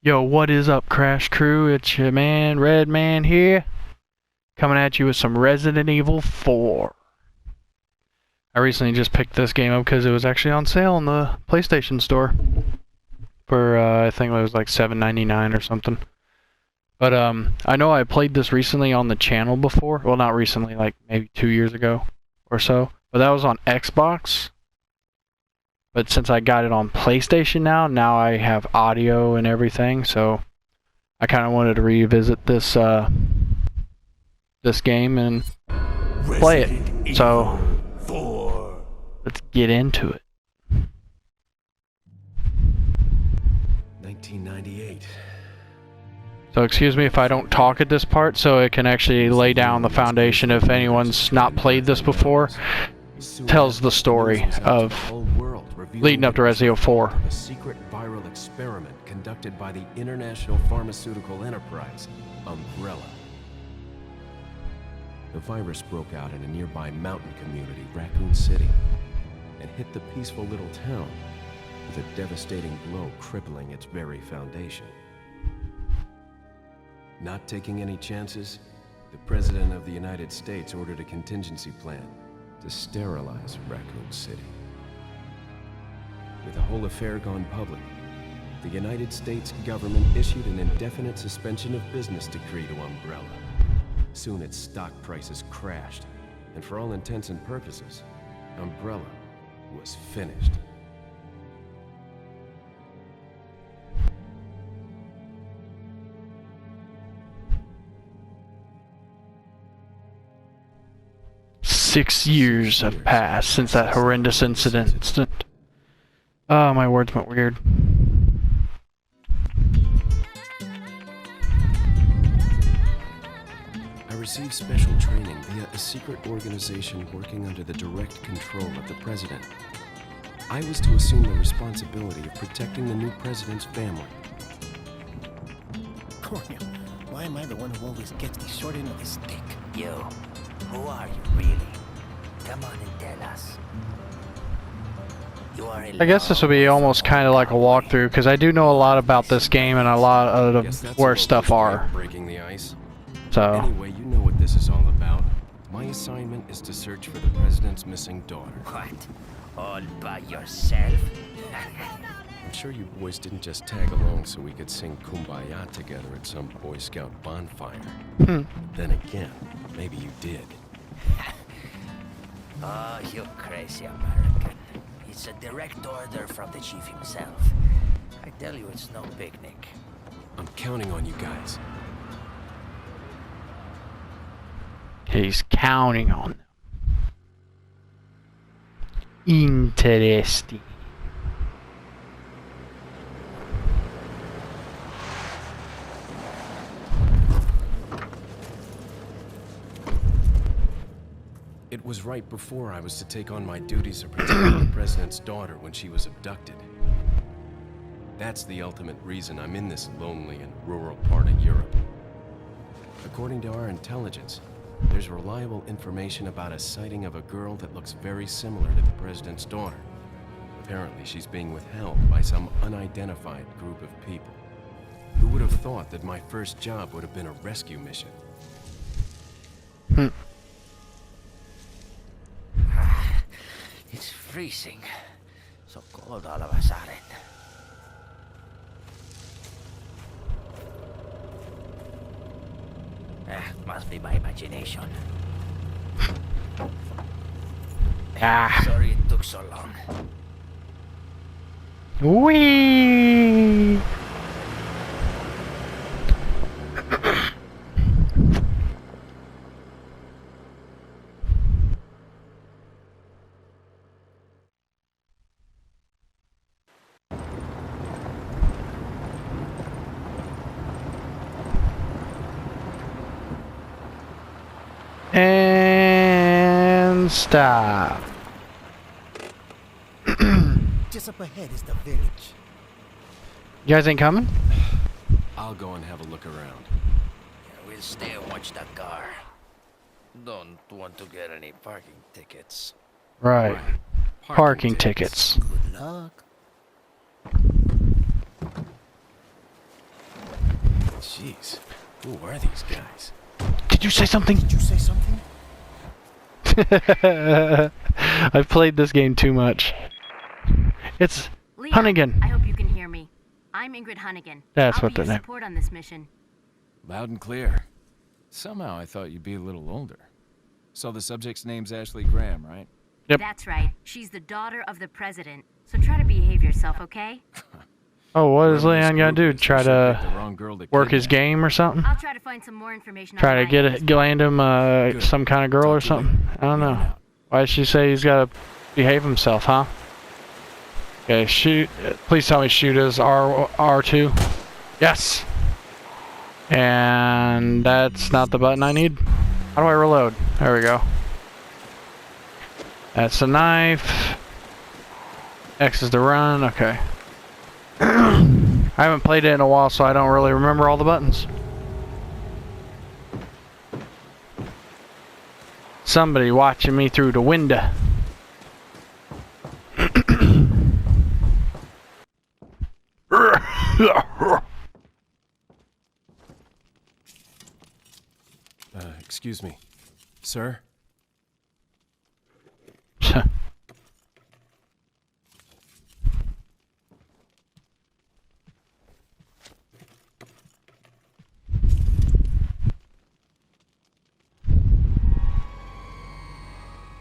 Yo, what is up, Crash Crew? It's your man, Red Man here, coming at you with some Resident Evil 4. I recently just picked this game up because it was actually on sale in the PlayStation Store for, I think it was like $7.99 or something. But, I know I played this recently on the channel before. Well, not recently, like maybe 2 years ago or so. But that was on Xbox. But since I got it on PlayStation now I have audio and everything, so I kind of wanted to revisit this this game and play it. So let's get into it. 1998. So excuse me if I don't talk at this part, so it can actually lay down the foundation if anyone's not played this before. Tells the story of leading up to Resident Evil 4. A secret viral experiment conducted by the international pharmaceutical enterprise, Umbrella. The virus broke out in a nearby mountain community, Raccoon City, and hit the peaceful little town with a devastating blow crippling its very foundation. Not taking any chances, the President of the United States ordered a contingency plan to sterilize Raccoon City. With the whole affair gone public, the United States government issued an indefinite suspension of business decree to Umbrella. Soon its stock prices crashed, and for all intents and purposes, Umbrella was finished. Six years have passed since that horrendous incident. Oh, my words went weird. I received special training via a secret organization working under the direct control of the president. I was to assume the responsibility of protecting the new president's family. Cornel, why am I the one who always gets the short end of the stick? You, who are you really? Come on and tell us. You are I guess this will be almost kind of like a walkthrough, because I do know a lot about this game and a lot of where stuff are. Breaking the ice. So Anyway, you know what this is all about. My assignment is to search for the president's missing daughter. What? All by yourself? I'm sure you boys didn't just tag along so we could sing Kumbaya together at some Boy Scout bonfire. Then again, maybe you did. Oh, you crazy American. It's a direct order from the chief himself. I tell you, it's no picnic. I'm counting on you guys. he's counting on them. Interesting. It was right before I was to take on my duties of protecting the president's daughter when she was abducted. That's the ultimate reason I'm in this lonely and rural part of Europe. According to our intelligence, there's reliable information about a sighting of a girl that looks very similar to the president's daughter. Apparently, she's being withheld by some unidentified group of people. Who would have thought that my first job would have been a rescue mission? It's freezing. So cold all of a sudden. Must be my imagination. Sorry it took so long. Whee! And stop. Just up ahead is the village. You guys ain't coming? I'll go and have a look around. We'll stay and watch that car. Don't want to get any parking tickets. Right. Parking tickets. Good luck. Jeez, who are these guys? Did you say something? Did you say something? I've played this game too much. It's Leah, Hunnigan. I hope you can hear me. I'm Ingrid Hunnigan. That's I'll what be the your name. support on this mission. Loud and clear. Somehow I thought you'd be a little older. So the subject's name's Ashley Graham, right? Yep. That's right. She's the daughter of the president. So try to behave yourself, okay? Oh, what does Whoever this Leon gotta group do? is, Try they sure picked to the wrong girl to work his kidnap. game or something? I'll try to find some more information Try on to get it, land him Good. some kind of girl or Talk to you something? later. I don't know. Over and out. Why did she say he's gotta behave himself, huh? Okay, shoot. Please tell me shoot is R2. Yes! And that's not the button I need. How do I reload? There we go. That's the knife. X is the run. Okay. I haven't played it in a while, so I don't really remember all the buttons. Somebody watching me through the window. Excuse me. Sir?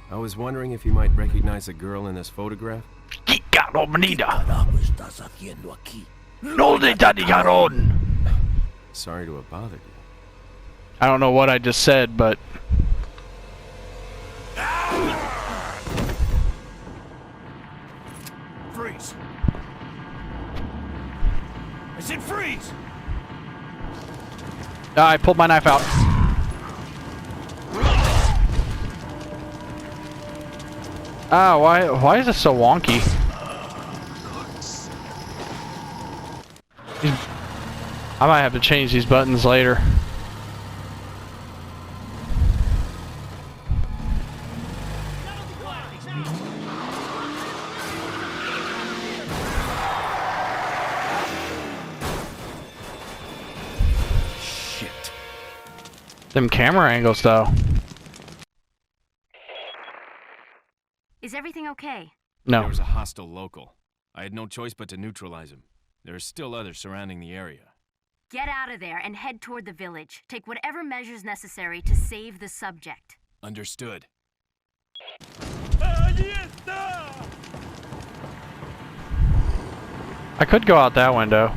I was wondering if you might recognize a girl in this photograph. Carajo estás haciendo aquí? Sorry to have bothered you. I don't know what I just said, but Freeze! I said freeze! I pulled my knife out. Ah, why is this so wonky? I might have to change these buttons later. Shit. Them camera angles, though. Is everything okay? There No. was a hostile local. I had no choice but to neutralize him. There are still others surrounding the area. Get out of there and head toward the village. Take whatever measures necessary to save the subject. Understood. I could go out that window.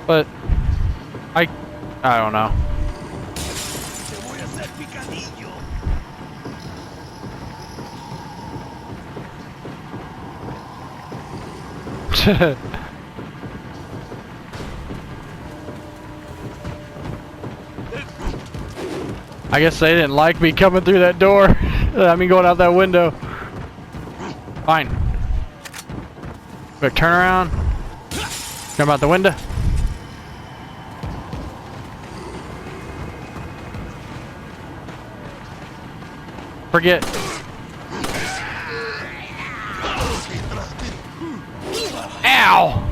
But I don't know. I guess they didn't like me coming through that door. I mean, going out that window. Fine. Quick turnaround. Jump out the window. Forget. Ow!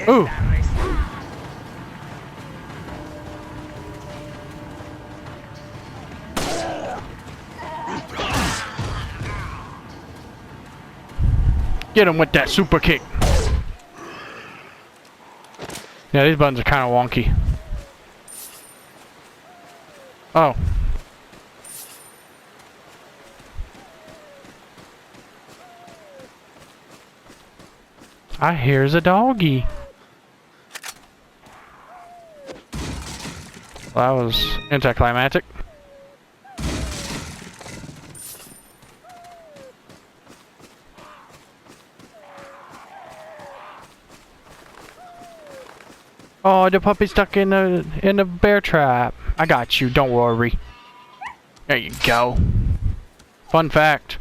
Ooh. Get him with that super kick. Yeah, these buttons are kind of wonky. Oh. I hears a doggy. Well, that was anticlimactic. Oh, the puppy's stuck in the bear trap. I got you. Don't worry. There you go. Fun fact: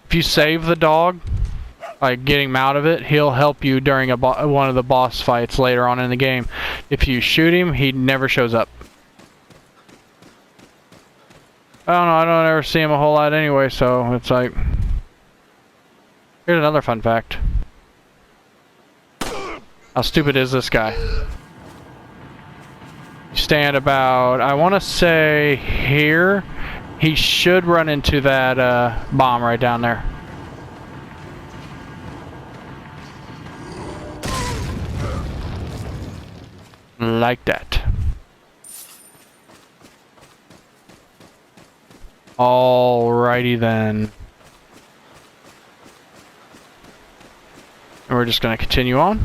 if you save the dog, like getting him out of it, he'll help you during one of the boss fights later on in the game. if you shoot him, he never shows up. I don't know, I don't ever see him a whole lot anyway, so it's like... Here's another fun fact. How stupid is this guy? You stand about, I want to say here. He should run into that bomb right down there. Like that. Alrighty then. And we're just gonna continue on.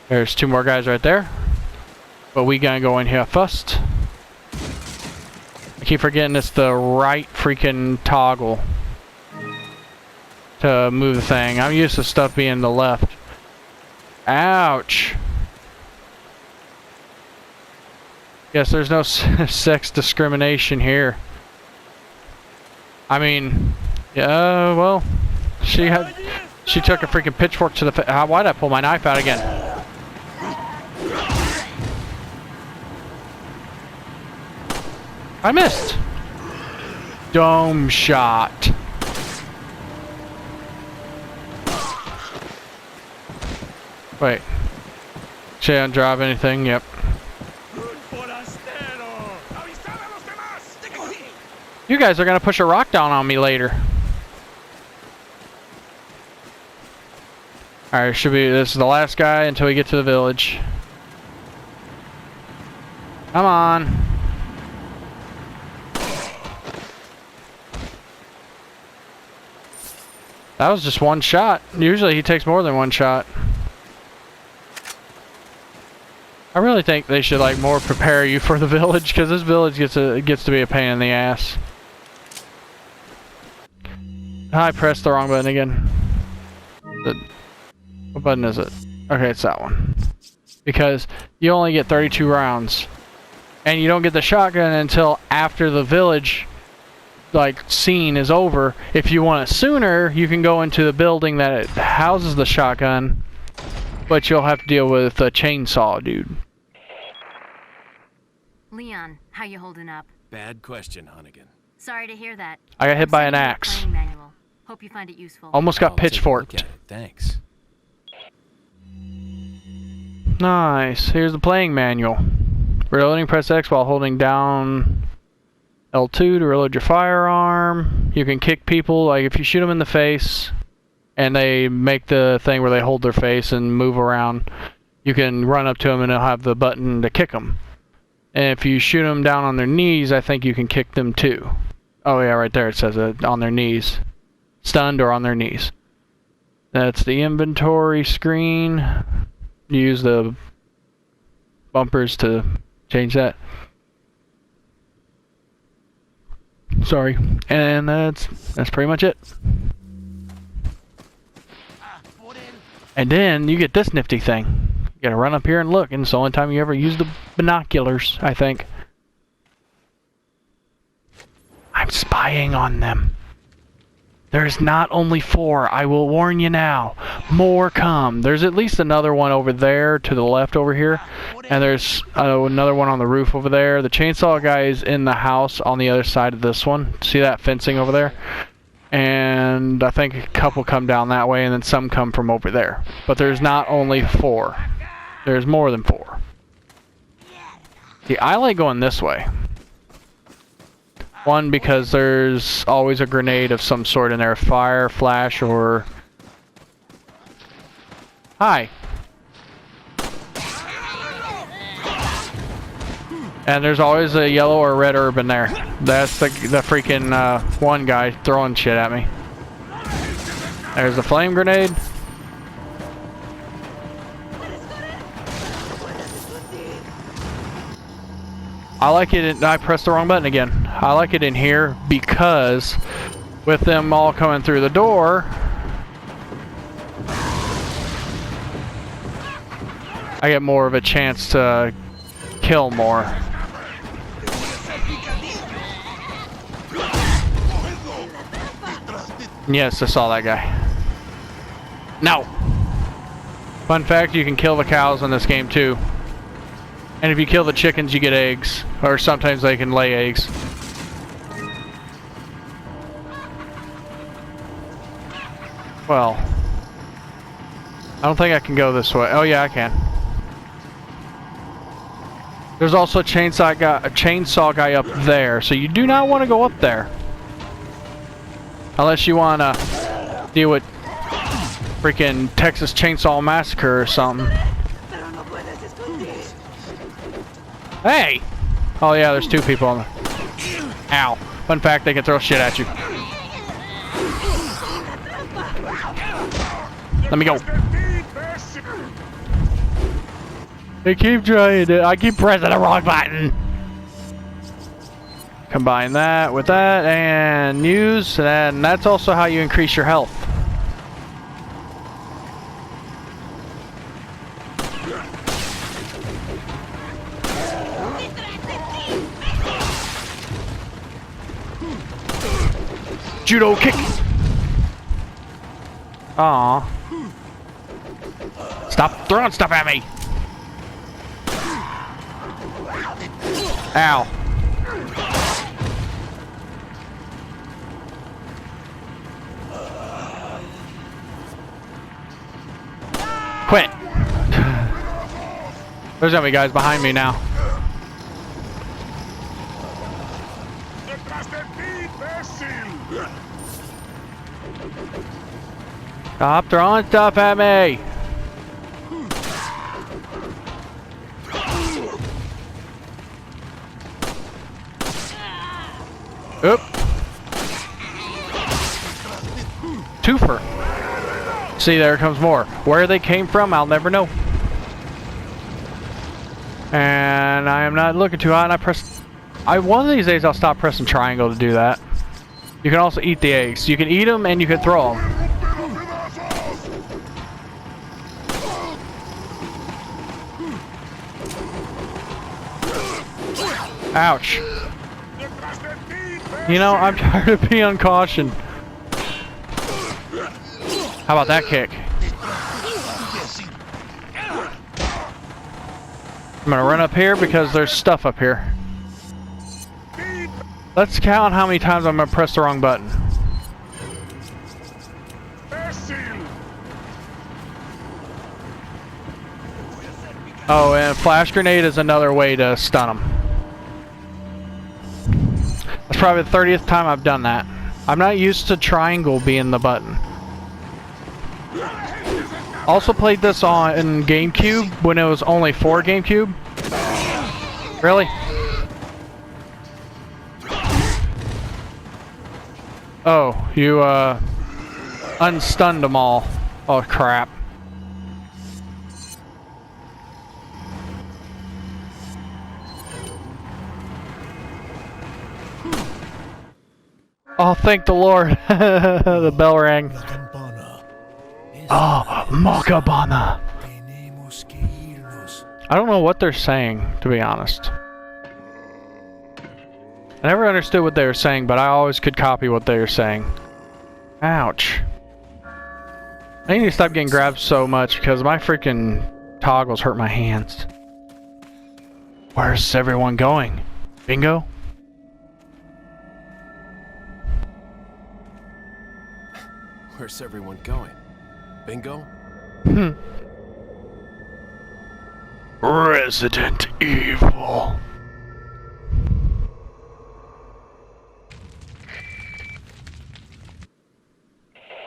There's 2 more guys right there. But we gonna go in here first. I keep forgetting it's the right freaking toggle to move the thing. I'm used to stuff being the left. Ouch. Guess there's no sex discrimination here. I mean, yeah, well, she took a freaking pitchfork to the face. Why'd I pull my knife out again? I missed. Dome shot. Wait. She didn't drop anything. Yep. You guys are gonna push a rock down on me later. Alright, this is the last guy until we get to the village. Come on. That was just one shot. Usually he takes more than one shot. I really think they should like more prepare you for the village, because this village gets to be a pain in the ass. I pressed the wrong button again. What button is it? Okay, it's that one. Because you only get 32 rounds. And you don't get the shotgun until after the village like scene is over. If you want it sooner, you can go into the building that it houses the shotgun. But you'll have to deal with a chainsaw, dude. Leon, how you holding up? Bad question, Hunnigan. Sorry to hear that. I got hit by an Sending you a axe. playing manual. Hope you find it useful. Almost got I'll take a look pitchforked. at it. Thanks. Nice. Here's the playing manual. Reloading, press X while holding down L2 to reload your firearm. You can kick people, like if you shoot them in the face and they make the thing where they hold their face and move around, you can run up to them and it'll have the button to kick them. And if you shoot them down on their knees, I think you can kick them too. Oh yeah, right there it says it, on their knees. Stunned or on their knees. That's the inventory screen. You use the bumpers to change that. Sorry. And that's pretty much it. And then you get this nifty thing. You gotta run up here and look, and it's the only time you ever use the binoculars, I think. I'm spying on them. There's not only 4, I will warn you now. More come. There's at least another one over there to the left over here. And there's another one on the roof over there. The chainsaw guy is in the house on the other side of this one. See that fencing over there? And I think a couple come down that way, and then some come from over there. But there's not only 4. There's more than 4. See, I like going this way. One, because there's always a grenade of some sort in there. Fire, flash, or... Hi. And there's always a yellow or red herb in there. That's the freaking one guy throwing shit at me. There's the flame grenade. I like it I pressed the wrong button again. I like it in here because with them all coming through the door, I get more of a chance to kill more. Yes, I saw that guy. No. Fun fact, you can kill the cows in this game too. And if you kill the chickens, you get eggs. Or sometimes they can lay eggs. Well, I don't think I can go this way. Oh yeah, I can. There's also a chainsaw guy up there, so you do not want to go up there. Unless you want to deal with freaking Texas Chainsaw Massacre or something. Hey! Oh yeah, there's two people on there. Ow. Fun fact, they can throw shit at you. Let me go. They keep trying to. I keep pressing the wrong button. Combine that with that and use, and that's also how you increase your health. Judo kick. Aw. Stop throwing stuff at me. Ow. Quit. There's gonna be guys behind me now. Stop throwing stuff at me. Oop. Twofer. See, there comes more. Where they came from, I'll never know. And I am not looking too hot, and I press... one of these days I'll stop pressing triangle to do that. You can also eat the eggs. You can eat them and you can throw them. Ouch. You know, I'm tired of being on caution. How about that kick? I'm gonna run up here because there's stuff up here. Let's count how many times I'm gonna press the wrong button. Oh, and flash grenade is another way to stun them. That's probably the 30th time I've done that. I'm not used to triangle being the button. Also played this in GameCube when it was only for GameCube. Really? Oh, you unstunned them all. Oh crap. Oh, thank the Lord. The bell rang. Oh, Makabana. I don't know what they're saying, to be honest. I never understood what they were saying, but I always could copy what they were saying. Ouch. I need to stop getting grabbed so much because my freaking toggles hurt my hands. Where's everyone going? Bingo? Where's everyone going? Bingo? Resident Evil.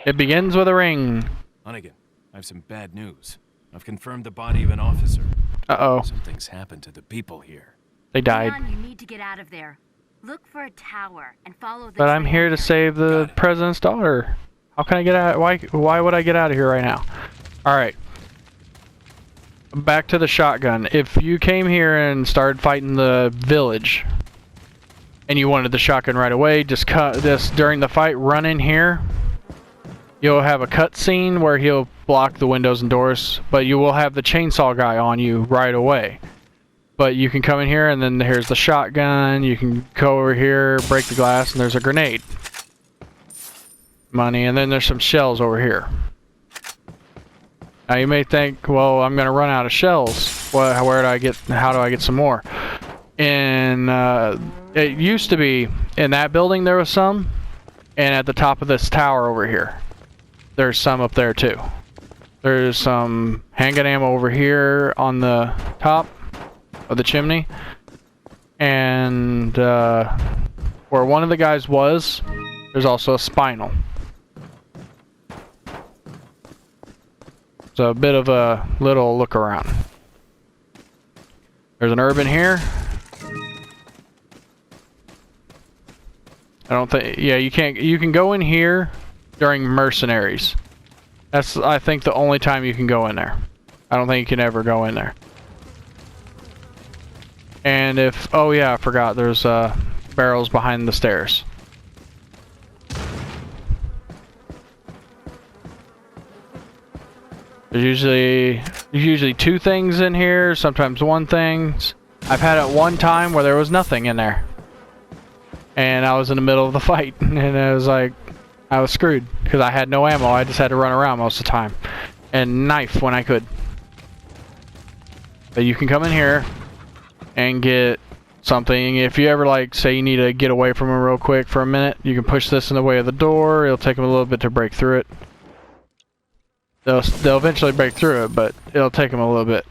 It begins with a ring. Hunnigan, I have some bad news. I've confirmed the body of an officer. Uh-oh. Something's happened to the people here. They died. Leon, you need to get out of there. Look for a tower and follow the But I'm trail here to there. save the president's daughter. How can I get out? Why would I get out of here right now? Alright. Back to the shotgun. If you came here and started fighting the village, and you wanted the shotgun right away, just cut this during the fight, run in here. You'll have a cutscene where he'll block the windows and doors, but you will have the chainsaw guy on you right away. But you can come in here, and then here's the shotgun. You can go over here, break the glass, and there's a grenade. Money, and then there's some shells over here. Now you may think, well, I'm going to run out of shells. Where do I get? How do I get some more? And it used to be in that building there was some, and at the top of this tower over here, there's some up there too. There's some handgun ammo over here on the top of the chimney, and where one of the guys was, there's also a spinal. So a bit of a little look around. There's an urban here. I don't think, yeah, you can't, you can go in here during mercenaries. That's, I think, the only time you can go in there. I don't think you can ever go in there. And if, oh yeah, I forgot, there's barrels behind the stairs. There's usually two things in here, sometimes one thing. I've had it one time where there was nothing in there. And I was in the middle of the fight, and it was like, I was screwed, because I had no ammo. I just had to run around most of the time. And knife when I could. But you can come in here and get something. If you ever, like, say you need to get away from them real quick for a minute, you can push this in the way of the door. It'll take them a little bit to break through it. They'll eventually break through it, but it'll take them a little bit.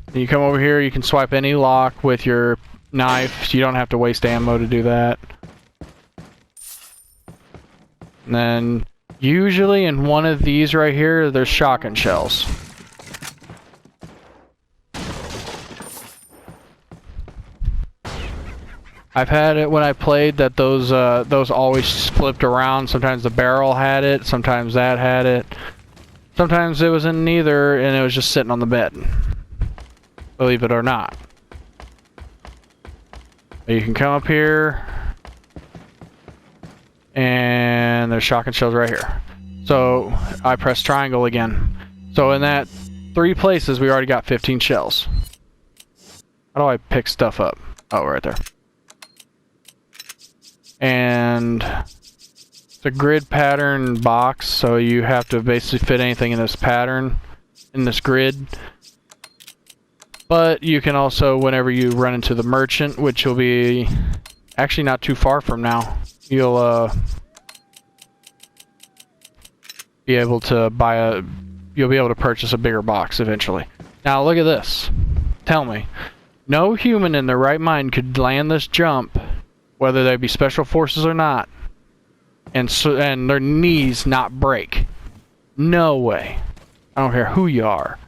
And you come over here, you can swipe any lock with your knife, so you don't have to waste ammo to do that. And then, usually in one of these right here, there's shotgun shells. I've had it when I played that those always flipped around. Sometimes the barrel had it, sometimes that had it. Sometimes it was in neither, and it was just sitting on the bed. Believe it or not. But you can come up here, and there's shotgun shells right here. So I press triangle again. So in that 3 places, we already got 15 shells. How do I pick stuff up? Oh, right there. And it's a grid pattern box, so you have to basically fit anything in this pattern, in this grid. But you can also, whenever you run into the merchant, which will be actually not too far from now, you'll be able to you'll be able to purchase a bigger box eventually. Now look at this. Tell me, no human in their right mind could land this jump, whether they be special forces or not, and their knees not break. No way. I don't care who you are.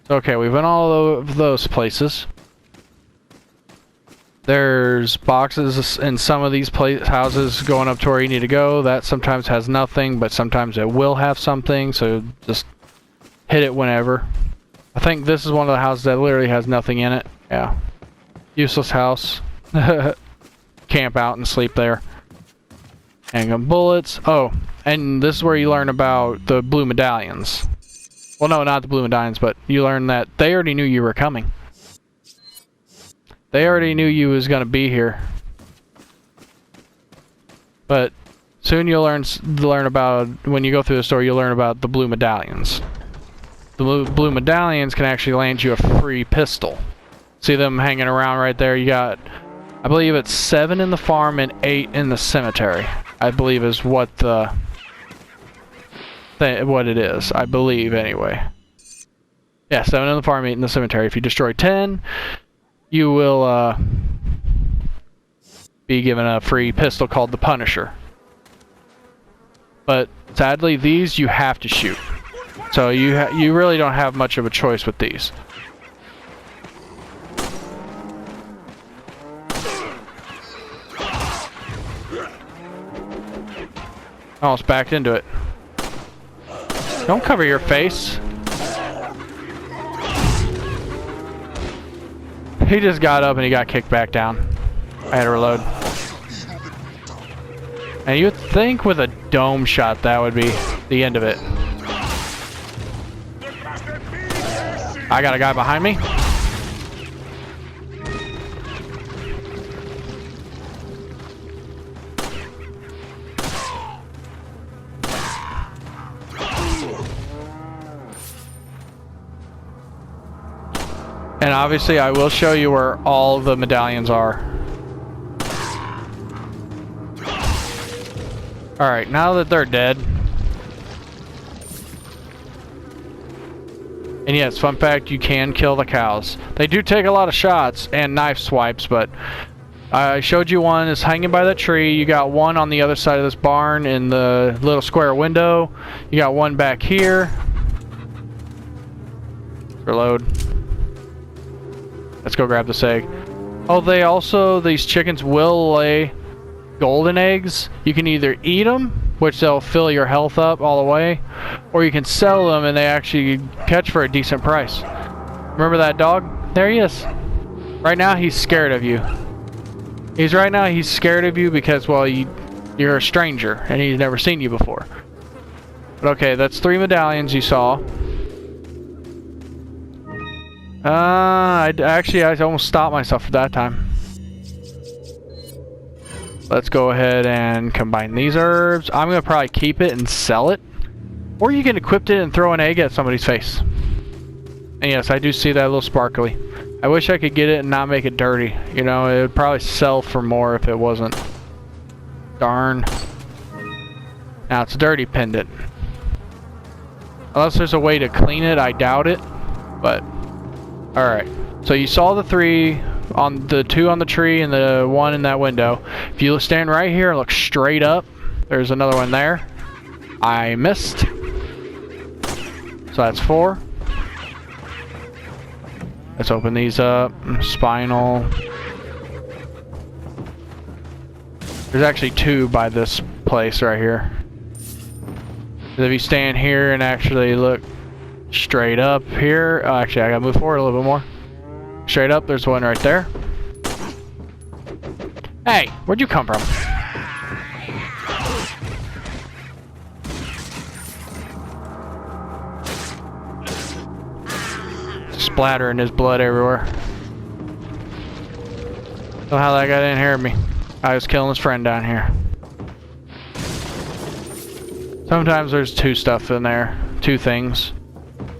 Okay, we've been all of those places. There's boxes in some of these houses going up to where you need to go. That sometimes has nothing, but sometimes it will have something, so just hit it whenever. I think this is one of the houses that literally has nothing in it. Yeah. Useless house. Camp out and sleep there. Handgun bullets. Oh, and this is where you learn about the blue medallions. Well, no, not the blue medallions, but you learn that they already knew you were coming. They already knew you was going to be here. But soon you'll learn about, when you go through the story, you'll learn about the blue medallions. The blue medallions can actually land you a free pistol. See them hanging around right there? You got, I believe it's 7 in the farm and 8 in the cemetery. I believe is what what it is. I believe anyway. Yeah, 7 in the farm, 8 in the cemetery. If you destroy 10, you will be given a free pistol called the Punisher. But sadly, these you have to shoot. So you really don't have much of a choice with these. Almost backed into it. Don't cover your face. He just got up and he got kicked back down. I had to reload. And you'd think with a dome shot that would be the end of it. I got a guy behind me. And obviously I will show you where all the medallions are. Alright, now that they're dead. And yes, fun fact, you can kill the cows. They do take a lot of shots and knife swipes, but I showed you one is hanging by that tree. You got one on the other side of this barn in the little square window. You got one back here. Reload. Let's go grab this egg. Oh, these chickens will lay golden eggs. You can either eat them, which they'll fill your health up all the way, or you can sell them and they actually catch for a decent price. Remember that dog? There he is. Right now he's scared of you. He's scared of you because, well, you're a stranger and he's never seen you before. But okay, that's 3 medallions you saw. I almost stopped myself for that time. Let's go ahead and combine these herbs. I'm gonna probably keep it and sell it, or you can equip it and throw an egg at somebody's face. And yes, I do see that little sparkly. I wish I could get it and not make it dirty. You know, it would probably sell for more if it wasn't. Darn. Now it's a dirty pendant. Unless there's a way to clean it, I doubt it. But alright, so you saw the 3 on the 2 on the tree and the 1 in that window. If you stand right here and look straight up, there's another one there. I missed. So that's 4. Let's open these up. Spinal. There's actually 2 by this place right here. If you stand here and actually look straight up here. Oh, actually, I gotta move forward a little bit more. Straight up, there's one right there. Hey, where'd you come from? Splattering his blood everywhere. Don't know how that guy didn't hear me. I was killing his friend down here. Sometimes there's 2 stuff in there. 2 things.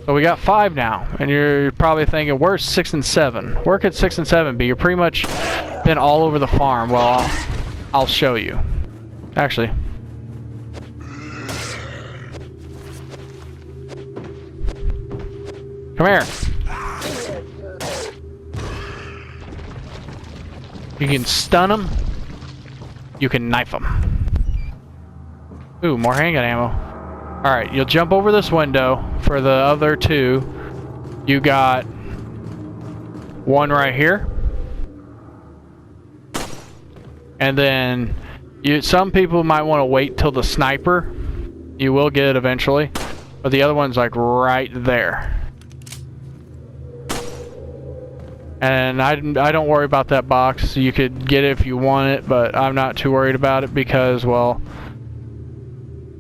So we got 5 now, and you're probably thinking, where's 6 and 7? Where could 6 and 7 be? You're pretty much been all over the farm. Well, I'll show you. Actually. Come here. You can stun them. You can knife them. Ooh, more handgun ammo. Alright, you'll jump over this window. For the other 2, you got 1 right here. And then some people might want to wait till the sniper. You will get it eventually. But the other one's like right there. And I don't worry about that box. You could get it if you want it, but I'm not too worried about it because, well,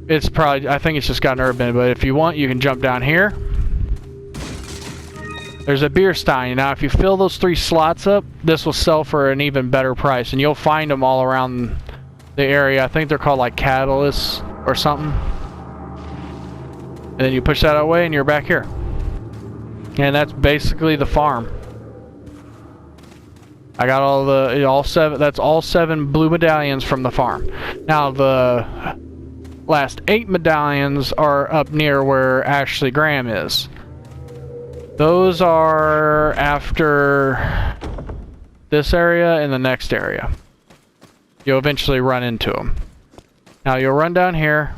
it's probably, I think it's just got an herb in it, but if you want, you can jump down here. There's a beer stein. Now, if you fill those 3 slots up, this will sell for an even better price, and you'll find them all around the area. I think they're called like catalysts or something. And then you push that away, and you're back here. And that's basically the farm. I got all 7. That's all 7 blue medallions from the farm. Now the last 8 medallions are up near where Ashley Graham is. Those are after this area and the next area. You'll eventually run into them. Now you'll run down here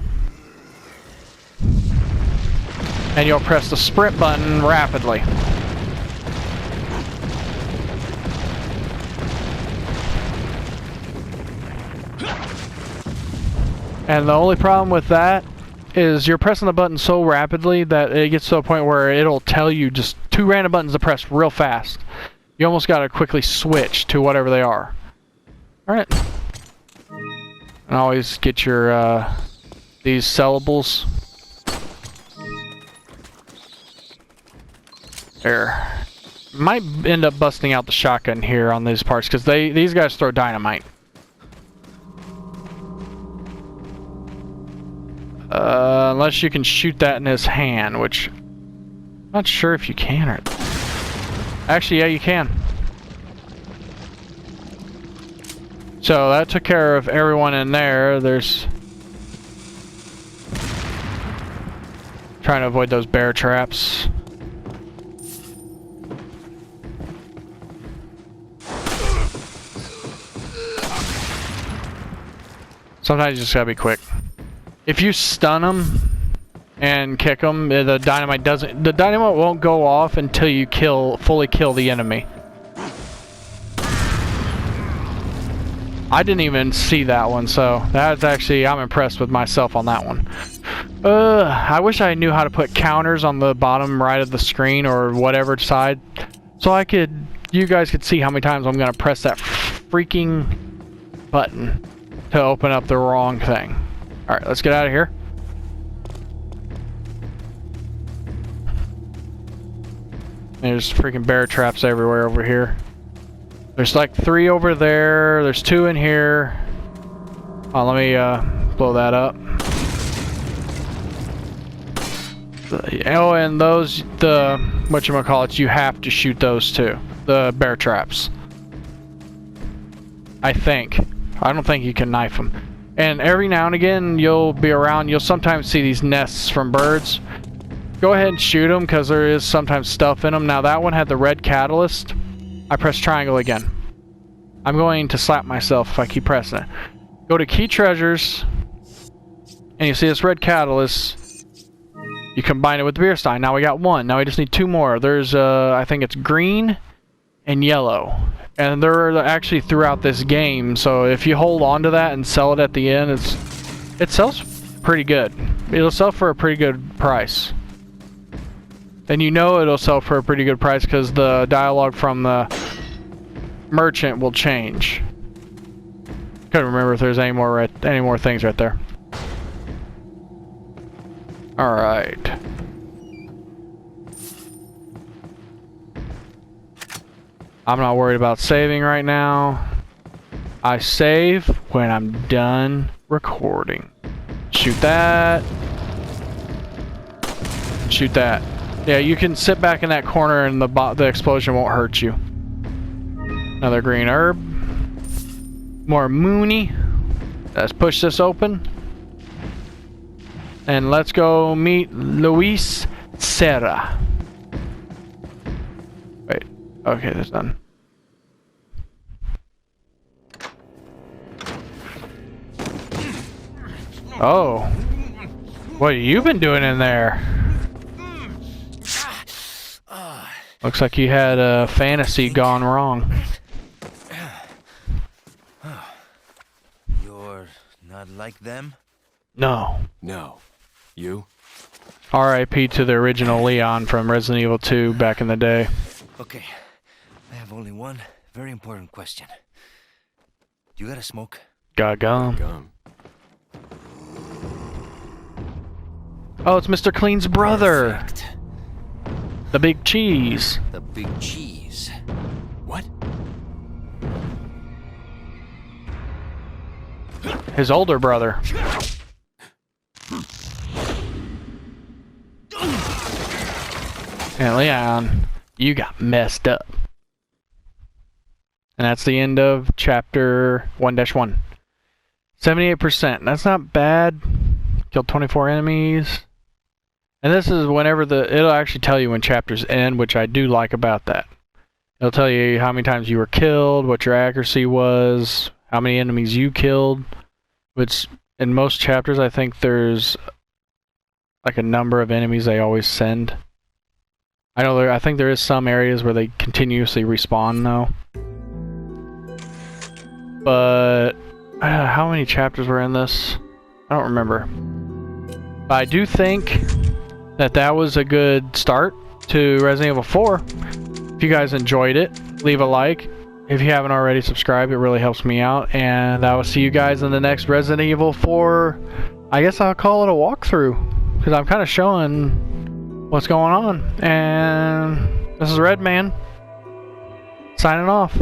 and you'll press the sprint button rapidly. And the only problem with that is you're pressing the button so rapidly that it gets to a point where it'll tell you just 2 random buttons to press real fast. You almost gotta quickly switch to whatever they are. Alright. And always get your, these sellables. There. Might end up busting out the shotgun here on these parts, because these guys throw dynamite. Unless you can shoot that in his hand, which I'm not sure if you can or... Actually, yeah, you can. So that took care of everyone in there. There's... Trying to avoid those bear traps. Sometimes you just gotta be quick. If you stun them and kick them, the dynamite doesn't. The dynamite won't go off until you fully kill the enemy. I didn't even see that one, so that's actually, I'm impressed with myself on that one. I wish I knew how to put counters on the bottom right of the screen or whatever side, so you guys could see how many times I'm gonna press that freaking button to open up the wrong thing. All right, let's get out of here. There's freaking bear traps everywhere over here. There's like 3 over there. There's 2 in here. Oh, let me blow that up. Oh, and those, whatchamacallit, you have to shoot those too. The bear traps. I think. I don't think you can knife them. And every now and again, you'll sometimes see these nests from birds. Go ahead and shoot them, because there is sometimes stuff in them. Now that one had the red catalyst. I press triangle again. I'm going to slap myself if I keep pressing it. Go to key treasures, and you see this red catalyst. You combine it with the beer stein. Now we got 1. Now we just need 2 more. There's, I think it's green and yellow. And they're actually throughout this game, so if you hold on to that and sell it at the end, it sells pretty good. It'll sell for a pretty good price. And you know it'll sell for a pretty good price because the dialogue from the merchant will change. Couldn't remember if there's any more things right there. All right. I'm not worried about saving right now. I save when I'm done recording. Shoot that. Shoot that. Yeah, you can sit back in that corner and the explosion won't hurt you. Another green herb. More Mooney. Let's push this open. And let's go meet Luis Serra. Wait. Okay, that's done. Oh. What have you been doing in there? Looks like you had a fantasy gone wrong. You're not like them? No. No. You? R.I.P. to the original Leon from Resident Evil 2 back in the day. Okay. I have only one very important question. You got a smoke? Got gum. Gum. Oh, it's Mr. Clean's brother. Perfect. The big cheese. The big cheese. What? His older brother. And Leon, you got messed up. And that's the end of chapter 1-1. 78%. That's not bad. Killed 24 enemies. And this is whenever it'll actually tell you when chapters end, which I do like about that. It'll tell you how many times you were killed, what your accuracy was, how many enemies you killed. Which, in most chapters, I think there's like a number of enemies they always send. I think there is some areas where they continuously respawn, though. But how many chapters were in this? I don't remember. But I do think that was a good start to Resident Evil 4. If you guys enjoyed it, leave a like. If you haven't already subscribed, it really helps me out. And I will see you guys in the next Resident Evil 4. I guess I'll call it a walkthrough, because I'm kind of showing what's going on. And this is Redman signing off.